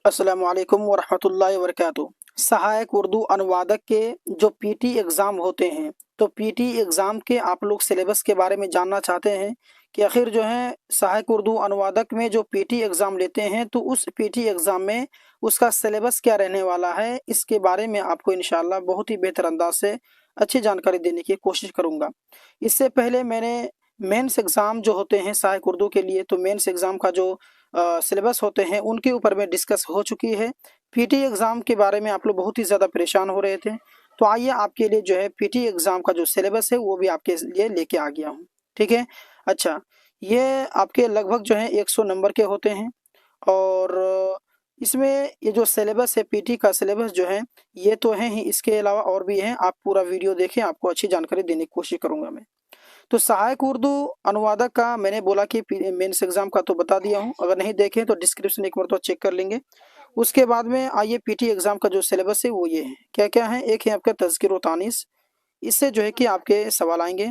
अस्सलामु अलैकुम वरहमतुल्लाहि वबरकातुहू। सहायक उर्दू अनुवादक के जो पीटी एग्ज़ाम होते हैं, तो पीटी एग्ज़ाम के आप लोग सिलेबस के बारे में जानना चाहते हैं कि आखिर जो है सहायक उर्दू अनुवादक में जो पीटी एग्ज़ाम लेते हैं, तो उस पीटी एग्ज़ाम में उसका सिलेबस क्या रहने वाला है, इसके बारे में आपको इंशाअल्लाह बहुत ही बेहतर अंदाज से अच्छी जानकारी देने की कोशिश करूँगा। इससे पहले मैंने मेंस एग्ज़ाम जो होते हैं सहायक उर्दू के लिए, तो मेंस एग्ज़ाम का जो सिलेबस होते हैं उनके ऊपर में डिस्कस हो चुकी है। पीटी एग्ज़ाम के बारे में आप लोग बहुत ही ज़्यादा परेशान हो रहे थे, तो आइए आपके लिए जो है पीटी एग्ज़ाम का जो सिलेबस है वो भी आपके लिए लेके आ गया हूँ, ठीक है? अच्छा, ये आपके लगभग जो है 100 नंबर के होते हैं और इसमें ये जो सिलेबस है पीटी का सिलेबस जो है ये तो है ही, इसके अलावा और भी हैं। आप पूरा वीडियो देखें, आपको अच्छी जानकारी देने की कोशिश करूँगा मैं। तो सहायक उर्दू अनुवादक का मैंने बोला कि मेंस एग्जाम का तो बता दिया हूँ, अगर नहीं देखें तो डिस्क्रिप्शन एक बार तो चेक कर लेंगे। उसके बाद में आइए पीटी एग्जाम का जो सिलेबस है वो ये है, क्या क्या है। एक है आपका तज़किर व तानीस, इससे जो है कि आपके सवाल आएंगे।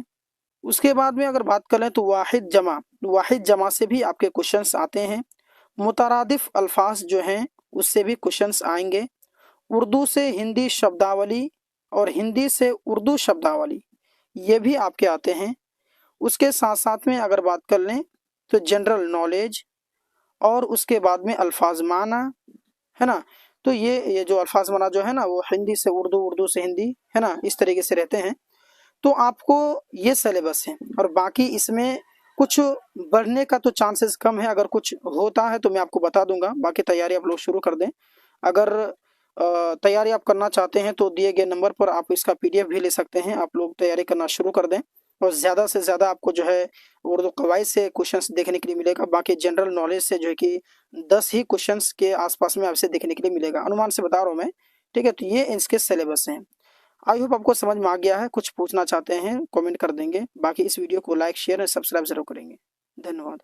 उसके बाद में अगर बात करें तो वाहिद जमा से भी आपके क्वेश्चंस आते हैं। मुतरादिफ अल्फाज जो हैं उससे भी क्वेश्चंस आएंगे। उर्दू से हिंदी शब्दावली और हिंदी से उर्दू शब्दावली ये भी आपके आते हैं। उसके साथ साथ में अगर बात कर लें तो जनरल नॉलेज और उसके बाद में अल्फाज माना, है ना। तो ये जो अल्फाज माना जो है ना वो हिंदी से उर्दू, उर्दू से हिंदी, है ना, इस तरीके से रहते हैं। तो आपको ये सिलेबस है और बाकी इसमें कुछ बढ़ने का तो चांसेस कम है। अगर कुछ होता है तो मैं आपको बता दूंगा। बाकी तैयारी आप लोग शुरू कर दें। अगर तैयारी आप करना चाहते हैं तो दिए गए नंबर पर आप इसका पीडीएफ भी ले सकते हैं। आप लोग तैयारी करना शुरू कर दें और ज़्यादा से ज़्यादा आपको जो है उर्दू कवायद से क्वेश्चंस देखने के लिए मिलेगा। बाकी जनरल नॉलेज से जो है कि 10 ही क्वेश्चंस के आसपास में आपसे देखने के लिए मिलेगा, अनुमान से बता रहा हूँ मैं, ठीक है। तो ये इसके सिलेबस हैं। आई होप आपको समझ में आ गया है। कुछ पूछना चाहते हैं कमेंट कर देंगे। बाकी इस वीडियो को लाइक शेयर और सब्सक्राइब जरूर करेंगे। धन्यवाद।